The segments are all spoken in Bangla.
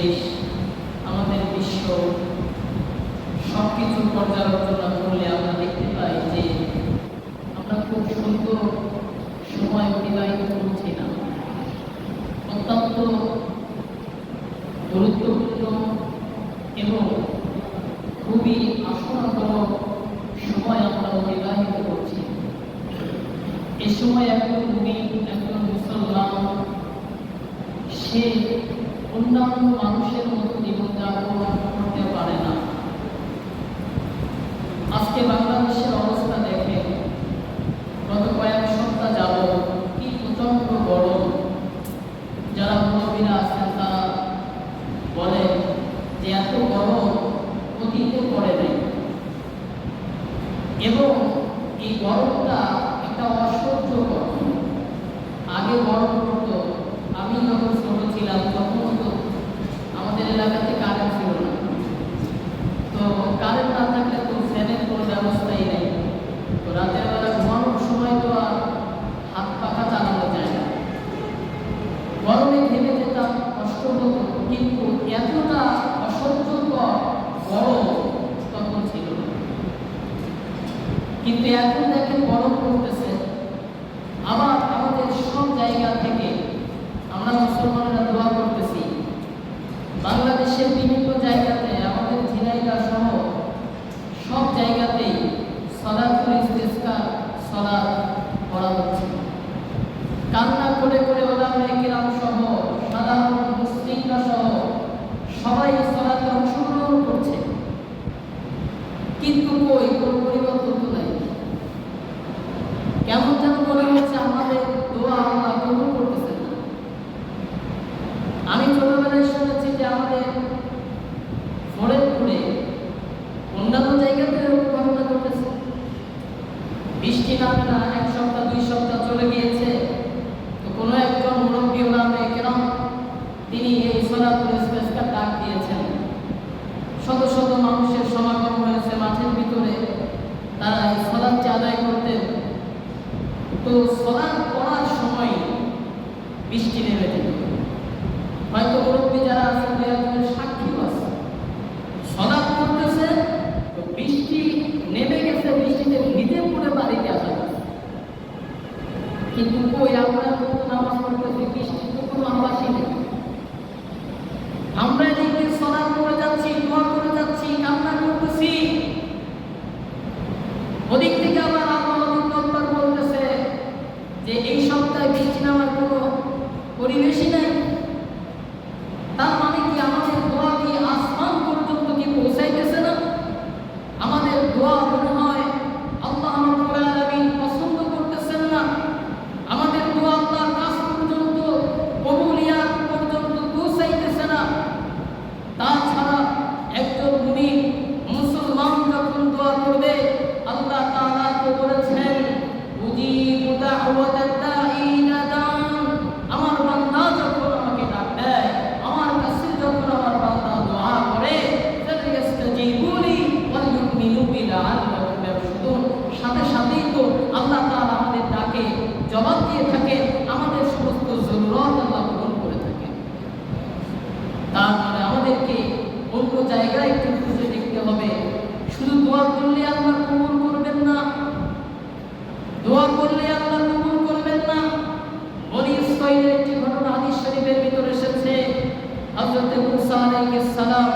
দেশ, আমাদের বিশ্ব সবকিছু পর্যালোচনা করলে আমরা দেখতে পাই যে আমরা খুব সুন্দর সময় অতিবাহিত করছি না। অত্যন্ত গুরুত্বপূর্ণ এবং খুবই আশঙ্কাজনক সময় আমরা অতিবাহিত করছি। এ সময় একজন মুমিন, একজন মুসলমান, সে অন্যান্য মানুষের মতো জীবনযাপন করতে পারে না। আজকে বাংলাদেশের অবস্থা দেখে, গত কয়েক সপ্তাহ যাবৎ কি প্রচন্ড গরম। যারা মুরব্বীরা আছেন তারা বলে যে এত গরম অতীতে পড়ে নাই, এবং এই গরমটা একটা অসহ্যকর। আগে গরম পড়তো, আমি যখন ছোট ছিলাম তখন তো আমাদের এলাকাতে কারেন্ট ছিল না। তো কারেন্ট না থাকলে তো ফ্যানের কোনো ব্যবস্থাই নেই। তো রাতের বেলা ঘুমানোর সময় তো আর হাত পাখা চালানো যায় না। গরমে ঘেমে যেতাম, কষ্ট হতো, কিন্তু এতটা অসহ্যকর গরম তখন ছিল না। কিন্তু এখন দেখেন গরম পড়তেছে। আবার আমাদের সব জায়গা থেকে আমরা মুসলমানরা দোয়া করতেছি, বাংলাদেশের বিভিন্ন জায়গাতে, আমাদের ঝিনাইদহ সহ সব জায়গাতেই সালাতুল ইস্তিসকা সালাত পড়া হচ্ছে। কান্না করে করে ওলামায়ে কিরাম সহ সাধারণ মুসলিমরা সহ সবাই সালাতে অংশগ্রহণ করছে, কিন্তু কই কোনো পরিবর্তন তো নাই। কেমন যেন মনে হচ্ছে আমাদের দোয়া আল্লাহ কবুল করতেছে না। আমি ছোটবেলায় শুনেছি যে আমাদের ফরিদপুরে, অন্যান্য জায়গাতে এরকম ঘটনা ঘটেছে। বৃষ্টি নামে না, এক সপ্তাহ দুই সপ্তাহ চলে গিয়েছে, তো কোনো একজন মুরব্বী ওলামায়ে কেরাম তিনি এই সালাতুল ইস্তিসকার ডাক দিয়েছেন। শত শত মানুষের সমাগম হয়েছে মাঠের ভিতরে, তারা এই সালাতটি আদায় করতেন। তো সালাত পড়ার সময় বৃষ্টি নেমে যেত। হয়তো মুরব্বী যারা আছেন দুই একজনের সাক্ষীও আছে, সালাত করতেছে তো বৃষ্টি নেমে গেছে, বৃষ্টিতে ভিজে পড়ে বাড়িতে আসা গেছে। কিন্তু কই আমরা নামাজ পড়তেছি, বৃষ্টির তো কোনো আভাসই নেই। আমরা এদিকে সালাত করে যাচ্ছি, দোয়া করে যাচ্ছি, কান্না করতেছি, ওদিক থেকে আবার আল্লাহ বলতেছে যে এই সপ্তাহে বৃষ্টি নামার কোনো পরিবেশই নাই। তার মানে কি আমাদের দোয়া কি আসমান পর্যন্ত কি পৌঁছাইতেছে না? আমাদের দোয়া মনে হয় আল্লাহ রাব্বুল আলামিন পছন্দ করতেছেন না। আমাদের দোয়া আল্লাহর কাছ পর্যন্ত, কবুলিয়াত পর্যন্ত পৌঁছাইতেছে না। তাছাড়া একজন মুমিন মুসলমান যখন দোয়া করবে, আল্লাহ তাআলা তো বলেছেন উজিবু দাওয়াতাদ দাঈ ইযা দান। আমার বান্দা যখন আমাকে ডাক দেয়, আমার কাছে যখন আমার বান্দা দোয়া করে, ফালইস্তাজিবুলি ওয়াল ইউমিনু বি লাআল্লাহুম ইয়ারশুদুন, সাথে সাথেই তো আল্লাহ তাআলা আমাদের ডাকে জবাব দিয়ে থাকে, আমাদের সমস্ত জরুরত আল্লাহ পূরণ করে থাকে। তার মানে আমাদেরকে অন্য জায়গায় একটু খুঁজে দেখতে হবে। শুধু দোয়া করলে আল্লাহ কবুল করবেন না, দোয়া করলে আল্লাহ কবুল করবেন না। বনি ইসরাঈলের একটি ঘটনা হাদিস শরীফের ভিতরে এসেছে। হযরত মূসা আলাইহিস সালাম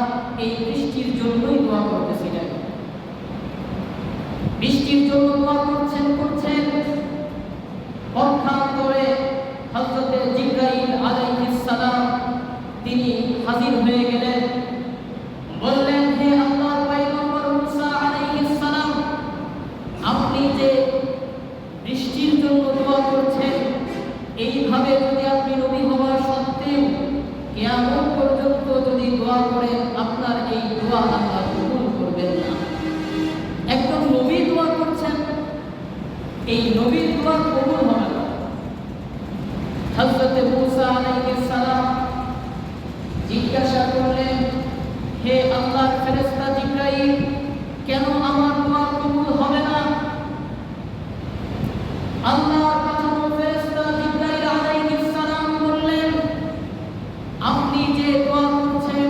এই বৃষ্টির জন্যই দোয়া করতেছিলেন। বৃষ্টির জন্য দোয়া করছেন, পক্ষান্তরে হযরত জিবরাইল আলাইহিস সালাম তিনি হাজির হয়ে গেলেন। বললেন, হে আল্লাহর পয়গম্বর মূসা আলাইহিস সালাম, আপনি যে বৃষ্টির জন্য দোয়া করছেন, এইভাবে যদি আপনি নবী হওয়া সত্ত্বেও কিয়ামত পর্যন্ত যদি দোয়া করেন, আপনার এই দোয়া আল্লাহ কবুল করবেন না। একজন নবী দোয়া করছেন, এই নবীর দোয়া কবুল হবে না। হযরত মূসা আলাইহিস সালাম জিজ্ঞাসা করলেন, হে আল্লাহর ফেরেশতা জিবরাইল, কেন আমার দোয়া কবুল হবে না? আল্লাহর পাঠানো ফেরেশতা জিবরাইল আলাইহিস সালাম বললেন, আপনি যে দোয়া করছেন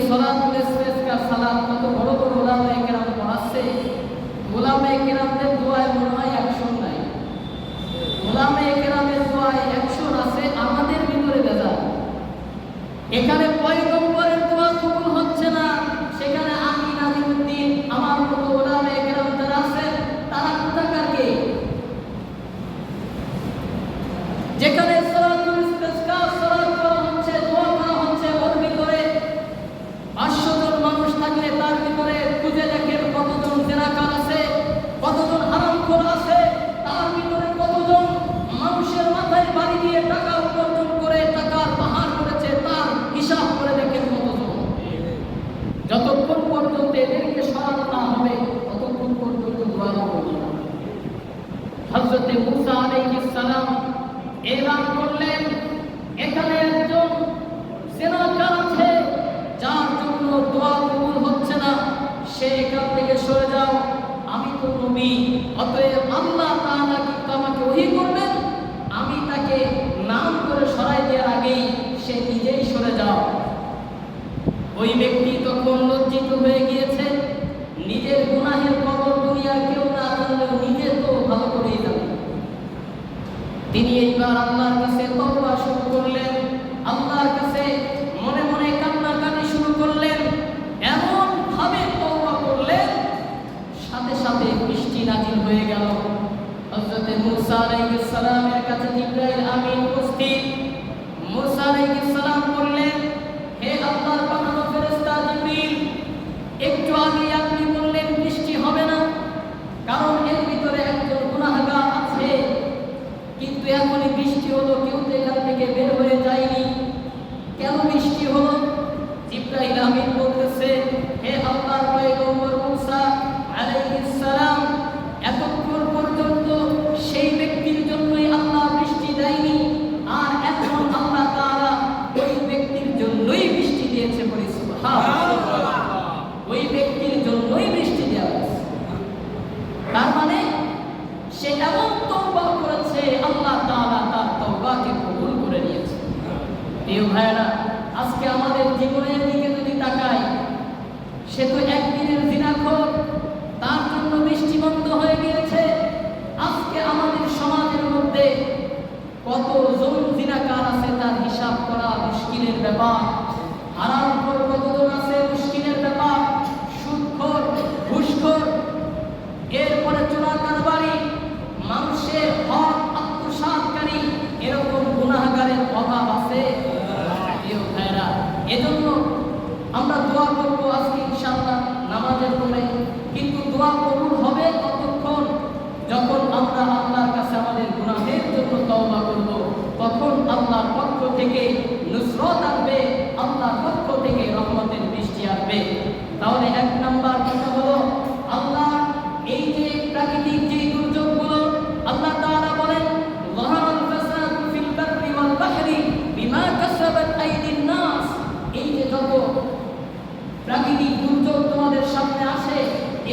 সালাতুল ইস্তিসকা সালাত কত বড় বড় উলামায়ে কেরাম পড়াচ্ছে, উলামায়ে কেরামদের দোয়ায় মনে হয় 100 নাই। উলামায়ে কেরামের দোয়ায় 100 আছে, আমাদের ভিতরে ভেজাল। এখানে পয়গম্বরের দোয়া কবুল হচ্ছে না, সেখানে আমি নাজিমুদ্দিন আমার মতো উলামায়ে কেরাম যারা আছে তারা কোথাকার কে? যেখানে সালাতুল ইস্তিসকা সালাত করা হচ্ছে, দোয়া করা হচ্ছে, ওর ভিতরে 500 জন মানুষ থাকলে তার ভিতরে খুঁজে দেখেন কতজন জিনাকার আছে, কতজন হারামখোর আছে, তার ভিতরে কতজন মানুষের মাথায় বাড়ি দিয়ে টাকা উপার্জন করে টাকার পাহাড় করেছে, তার হিসাব করে দেখেন কতজন। যতক্ষণ পর্যন্ত এদেরকে সরানো না হবে ততক্ষণ পর্যন্ত দোয়া হবে না। হযরত মুসা আলাইহিস সালাম এলান করলেন, এখানে একজন জিনাকার আছে যার জন্য দোয়া কবুল হচ্ছে না, সে এখান থেকে সরে যাও, আমি তো নবী, অতএব আল্লাহ তাআলা কিন্তু আমাকে ওহী করবেন, আমি তাকে নাম করে সরাই দেওয়ার আগেই সে নিজেই সরে যাও। ওই ব্যক্তি তখন লজ্জিত হয়ে গিয়েছে, নিজের গুনাহের খবর দুনিয়ার কেউ না জানলেও নিজে তো ভালো করেই জানে। তিনি এইবার আল্লাহর কাছে তওবা শুরু করলেন, আল্লাহর কাছে মনে মনে কান্নাকাটি শুরু করলেন, এমন ভাবে তওবা করলেন সাথে সাথে বৃষ্টি নাজিল হয়ে গেল। হযরত মুসা আলাইহিস সালামের কাছে জিবরাইল আমিন উপস্থিত। মুসা আলাইহিস সালাম বললেন, হে আল্লাহর পাঠানো ফেরেশতা জিবরিল, একটু আগে আপনি বললেন বৃষ্টি হবে না, কারণ এর ভিতরে একজন গুনাহগার আছে, কিন্তু এখনই বৃষ্টি হলো, কেউ তো এখান থেকে বের হয়ে যায়নি, কেন বৃষ্টি হলো? জিবরাইল আমিন বলতেছে, হে আল্লাহর পয়গম্বর মুসা আলাইহিস সালাম, এতক্ষণ পর্যন্ত সেই ব্যক্তির জন্যই আল্লাহ বৃষ্টি দেয়নি, আর এখন আল্লাহ তাআলা ওই ব্যক্তির জন্যই বৃষ্টি দিয়েছে। বলি সুবহানাল্লাহ। ওই ব্যক্তির জন্যই বৃষ্টি দেওয়া হয়েছে। তার মানে সে এমন তওবা করেছে, আল্লাহ তাআলা তার তওবাকে কবুল করে নিয়েছে। প্রিয় ভাইরা, আজকে আমাদের জীবনের দিকে যদি তাকাই, সে তো একদিনের জিনাখোর, তার জন্য বৃষ্টি বন্ধ হয়ে গিয়েছে। আজকে আমাদের সমাজের মধ্যে কতজন জিনাকার আছে তার হিসাব করা মুশকিলের ব্যাপার। হারামখোর কতজন আছে মুশকিলের ব্যাপার। সুদখোর, ঘুষখোর, এরপরে চোরা কারবারি, মানুষের হক আত্মসাৎকারী, এরকম গুনাহগারের অভাব আছে। প্রিয় ভাইরা, এজন্য আমরা দোয়া করবো আজকে ইনশাআল্লাহ নামাজের পরে, কিন্তু দোয়া কবুল হবে ততক্ষণ যখন আমরা আল্লাহর কাছে আমাদের গুনাহের জন্য তওবা করব, তখন আল্লাহর পক্ষ থেকে নুসরত আসবে, আল্লাহর পক্ষ থেকে রহমতের বৃষ্টি আসবে। তাহলে এক নাম্বার কথা হলো, আল্লাহ এই যে প্রাকৃতিক যে দুর্যোগগুলো, আল্লাহ তাআলা বলেন, যাহারাল ফাসাদু ফিল বাররি ওয়াল বাহরি বিমা কাসাবাত আইদিন নাস। এই যে যত প্রাকৃতিক দুর্যোগ তোমাদের সামনে আসে,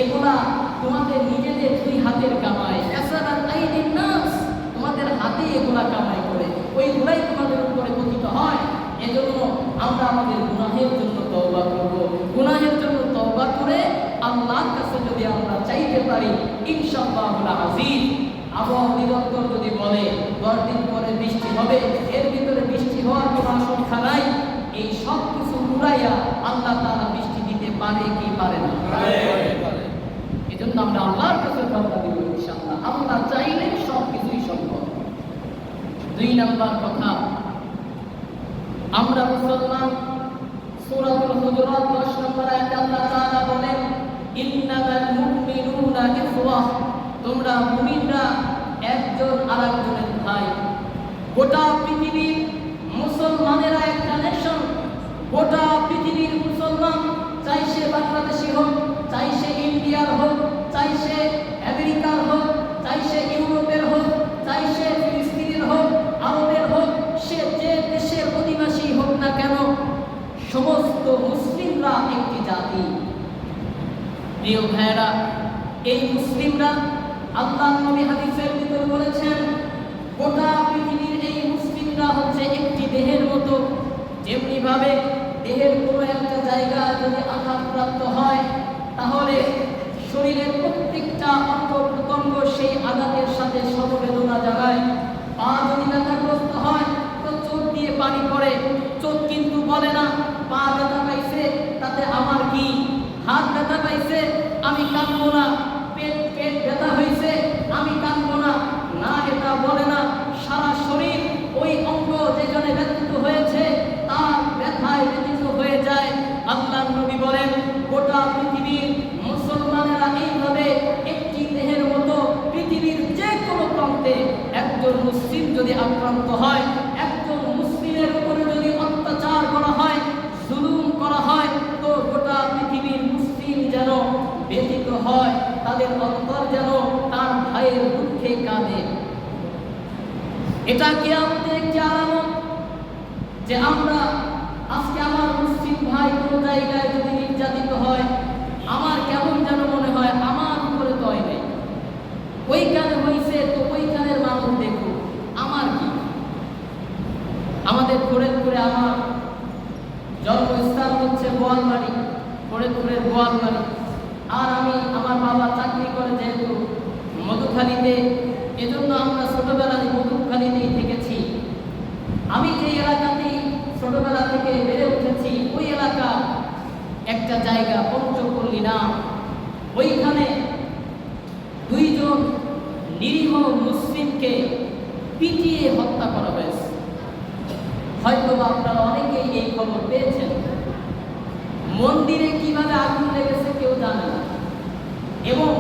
এগুলা তোমাদের নিজেদের দুই হাতের কামাই। কাসাবাত আইদিন নাস, তোমাদের হাতে এগুলা কামাই করে, ওইগুলাই তোমাদের উপরে পতিত হয়। এজন্য আমরা আমাদের গুনাহের জন্য তওবা করব। গুনাহের জন্য তওবা করে আল্লাহর কাছে যদি আমরা চাইতে পারি, ইনশাআল্লাহুল আজিজ, আবহাওয়া অধিদপ্তর যদি বলে 10 দিন পরে বৃষ্টি হবে, এর ভিতরে বৃষ্টি হওয়ার কোনো আশঙ্কা নাই, এই সব কিছু উড়াইয়া আল্লাহ তাআলা বৃষ্টি দিতে পারে কি পারে না? এজন্য আমরা আল্লাহর কাছে তওবা দিব ইনশাআল্লাহ। আল্লাহ চাইলে সব কিছুই সম্ভব। 2 নাম্বার কথা, আমরা মুসলমান, সূরাতুল হুজুরাত 10 নম্বর আয়াতে আল্লাহ তাআলা বলেন, ইন্নামাল মুমিনুনা ইখওয়া, তোমরা মুমিনরা একজন আরেকজনের ভাই। গোটা পৃথিবীর মুসলমানেরা একটা নেশন, গোটা পৃথিবীর মুসলমান, চাই সে বাংলাদেশি হোক, চাই সে ইন্ডিয়ার হোক, চাই সে আমেরিকার হোক, চাই সে ইউরোপের হোক, চাই সে ফিলিস্তিনের হোক, আরবের হোক, সে যে দেশের অধিবাসী হোক না কেন, সমস্ত মুসলিমরা একটি জাতি। প্রিয় ভাইরা, এই মুসলিমরা, আল্লাহ নবী হাদিসের ভিতর বলেছেন, গোটা পৃথিবীর এই মুসলিমরা হচ্ছে একটি দেহের মতো। যেমনি ভাবে দেহের কোনো একটা জায়গা যদি আঘাতপ্রাপ্ত হয় তাহলে শরীরের প্রত্যেকটা অঙ্গ প্রত্যঙ্গ সেই আঘাতের সাথে সমবেদনা জানায়। পা যদি ব্যথাগ্রস্ত হয় তো চোখ দিয়ে পানি পড়ে, চোখ কিন্তু বলে না পা ব্যথা পাইছে তাতে আমার কি, হাত ব্যথা পাইছে আমি কাঁদবো না, পেট ব্যথা হয়েছে আমি কাঁদবো না, না এটা বলে না। সারা শরীর ওই অঙ্গ যেখানে ব্যথিত হয়েছে তার ব্যথায় ব্যথিত হয়ে যায়। আল্লাহর নবী বলেন গোটা পৃথিবীর মুসলমানেরা এইভাবে একটি দেহের মতো পৃথিবীর যে কোনো প্রান্তে একজন মুসলিম যদি আক্রান্ত হয়, একজন মুসলিমের উপরে যদি অত্যাচার করা হয়, জুলুম করা হয়, তো গোটা পৃথিবীর মুসলিম যেন ব্যথিত হয়, তাদের অন্তর যেন তার ভাইয়ের দুঃখে কাঁদে। এটা কিয়ামতের একটি আলামত যে আমরা আজকে আমার মুসলিম ভাই কোনো জায়গায় যদি নির্যাতিত হয়, আমার কেমন যেন মনে হয় আমার উপরে তো হয় নাই, ওইখানে হয়েছে তো ওইখানের মানুষ দেখো আমার কি। আমাদের ফরিদপুরে আমার জন্মস্থান হচ্ছে বোয়ালমারি, ফরিদপুরের বোয়ালমারি। আর আমি আমার বাবা চাকরি করে যেহেতু মধুখালীতে, এজন্য আমরা ছোটবেলায় মধুখালীতেই থেকেছি। আমি যে এলাকাতেই ছোটবেলা থেকে বেড়ে উঠেছি ওই এলাকা একটা জায়গা পঞ্চপল্লী নাম, ওইখানে দুইজন নিরীহ মুসলিমকে পিটিয়ে হত্যা করা হয়েছে। হয়তো আপনারা অনেকেই এই খবর পেয়েছেন। মন্দিরে কিভাবে আগুন লেগেছে কেউ জানে না, এবং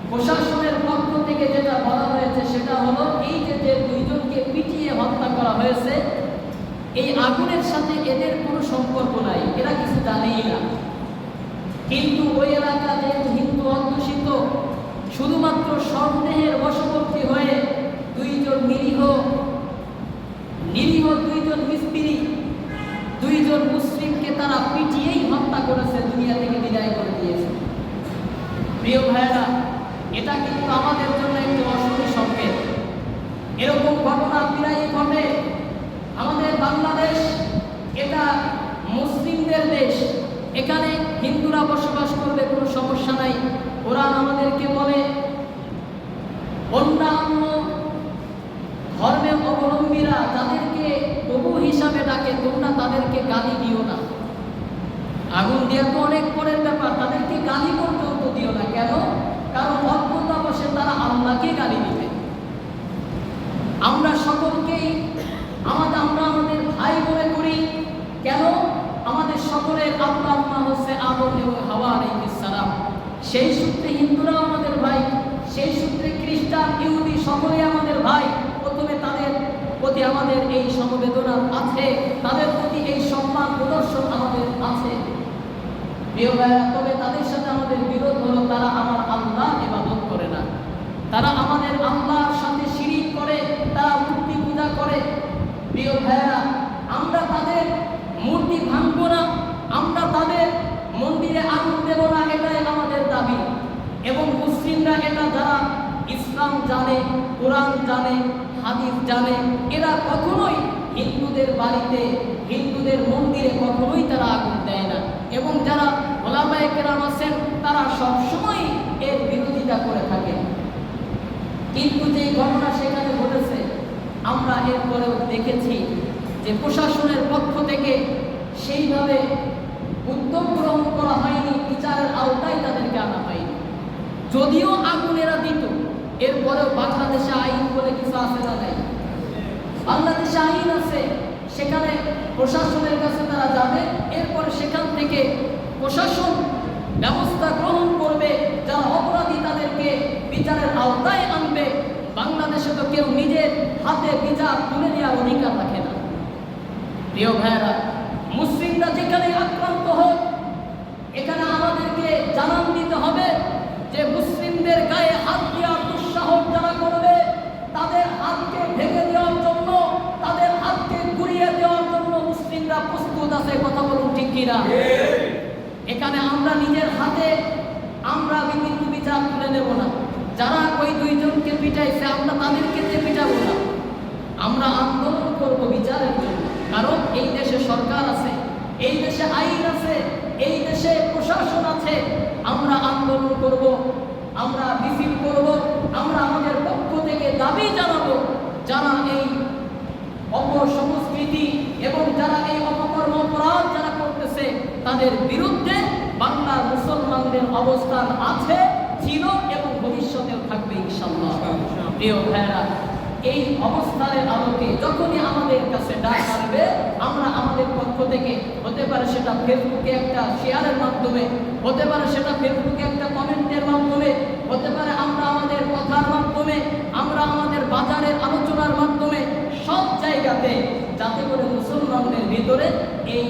প্রশাসনের পক্ষ থেকে যেটা বলা হয়েছে সেটা হলো এই যে দুইজনকে পিটিয়ে হত্যা করা হয়েছে এই আগুনের সাথে এদের কোনো সম্পর্ক নাই, এরা কিছু জানেই না। কিন্তু ওই এলাকা যেহেতু হিন্দু অধ্যুষিত, শুধুমাত্র সন্দেহের বশবর্তী হয়ে দুইজন নিরীহ দুইজন মিস্ত্রি, দুইজন মুসলিমকে তারা পিটিয়েই হত্যা করেছে, দুনিয়া থেকে বিদায় করে দিয়েছে। প্রিয় ভাইরা, এটা কিন্তু আমাদের জন্য একটি অশুভ সংকেত। এরকম ঘটনা প্রায়ই ঘটে। আমাদের বাংলাদেশ এটা মুসলিমদের দেশ, এখানে হিন্দুরা বসবাস করবে, কোনো সমস্যা নাই। কোরআন আমাদেরকে বলে অন্যান্য ধর্মের অবলম্বীরা যাদেরকে প্রভু হিসাবে ডাকে তোমরা তাদেরকে গালি দিও না। আগুন দেওয়া তো অনেক পরের ব্যাপার, তাদেরকে গালি পর্যন্ত দিও না। কেন? কারণ অজ্ঞতা বসে তারা আল্লাহকে গালি দিবে। আমরা সকলকেই আমরা আমাদের ভাই মনে করি। কেন? আমাদের সকলের আল্লাহ হচ্ছে আদম এবং হাওয়া আলাইহিস সালাম। সেই সূত্রে হিন্দুরা আমাদের ভাই, সেই সূত্রে খ্রিস্টান ইহুদি সকলে আমাদের ভাই। প্রথমে তাদের প্রতি আমাদের এই সমবেদনা আছে, তাদের প্রতি এই সম্মান প্রদর্শন আমাদের আছে। প্রিয় ভাইরা, তবে তাদের সাথে আমাদের বিরোধ হলো তারা আমার আল্লাহ ইবাদত করে না, তারা আমাদের আল্লাহর সাথে শিরিক করে, তারা মূর্তি পূজা করে। প্রিয় ভাইরা, আমরা তাদের মূর্তি ভাঙবো না, আমরা তাদের মন্দিরে আগুন দেব না, এটাই আমাদের দাবি। এবং মুসলিমরা এটা যারা ইসলাম জানে, কোরআন জানে, হাদিস জানে, এরা কখনোই হিন্দুদের বাড়িতে, হিন্দুদের মন্দিরে কখনোই তারা আগুন দেয় না। এবং যারা ওলামায়ে কেরাম আছেন তারা সবসময় এর বিরোধিতা করে থাকে। কিন্তু যে ঘটনা সেখানে ঘটেছে, আমরা এরপরেও দেখেছি যে প্রশাসনের পক্ষ থেকে সেইভাবে উদ্যোগ গ্রহণ করা হয়নি, বিচারের আওতায় তাদেরকে আনা হয়নি। যদিও আগুন এরা দিত, এরপরেও বাংলাদেশে আইন বলে কিছু আছে না নাই? বাংলাদেশে আইন আছে, সেখানে প্রশাসনের কাছে তারা যাবে, এরপরে সেখান থেকে প্রশাসন ব্যবস্থা গ্রহণ করবে, যারা অপরাধী তাদেরকে বিচারের আওতায় আনবে। বাংলাদেশে তো কেউ নিজের হাতে বিচার তুলে নেওয়ার অধিকার রাখে না। প্রিয় ভাইয়েরা, মুসলিমরা যেখানে আক্রান্ত হোক, এখানে আমাদেরকে জানান দিতে হবে যে মুসলিমদের গায়ে হাত দেওয়ার দুঃসাহস যারা করবে তাদের হাতকে ভেঙে দেওয়ার জন্য, তাদের হাতকে গুড়িয়ে দেওয়ার জন্য মুসলিমরা প্রস্তুত আছে। কথা বলুন ঠিক কিনা? এখানে আমরা নিজের হাতে আমরা বিভিন্ন বিচার তুলে নেব না। যারা ওই দুইজনকে পিটাইছে আমরা তাদেরকে দিয়ে পিটাবো না, আমরা আন্দোলন করবো বিচারের জন্য। কারণ এই দেশে সরকার আছে, এই দেশে আইন আছে, এই দেশে প্রশাসন আছে। আমরা আন্দোলন করব, আমরা মিছিল করব, আমরা আমাদের পক্ষ থেকে দাবি জানাবো, যারা এই অপসংস্কৃতি এবং যারা এই অপকর্ম অপরাধ যারা করতেছে তাদের বিরুদ্ধে বাংলার মুসলমানদের অবস্থান আছে, ছিল এবং ভবিষ্যতেও থাকবে ইনশাআল্লাহ। প্রিয় ভাইরা, এই অবস্থানের আলোকে যখনই আমাদের কাছে ডাক আসবে, আমরা আমাদের পক্ষ থেকে, হতে পারে সেটা ফেসবুকে একটা শেয়ারের মাধ্যমে, হতে পারে সেটা ফেসবুকে একটা কমেন্টের মাধ্যমে, হতে পারে আমরা আমাদের কথার মাধ্যমে, আমরা আমাদের বাজারের আলোচনার মাধ্যমে, সব জায়গাতে যাতে করে মুসলমানদের ভিতরে এই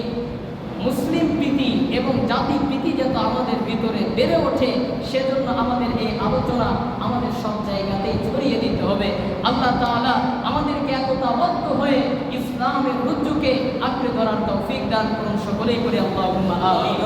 মুসলিম প্রীতি এবং জাতি প্রীতি যাতে আমাদের ভিতরে বেড়ে ওঠে, সেজন্য আমাদের এই আলোচনা আমাদের সব জায়গাতেই ছড়িয়ে দিতে হবে। আল্লাহ তাআলা আমাদেরকে একতাবদ্ধ হয়ে ইসলামের রজ্জুকে আঁকড়ে ধরার তৌফিক দান করুন। সকলেই করে আল্লাহুম্মা আমিন।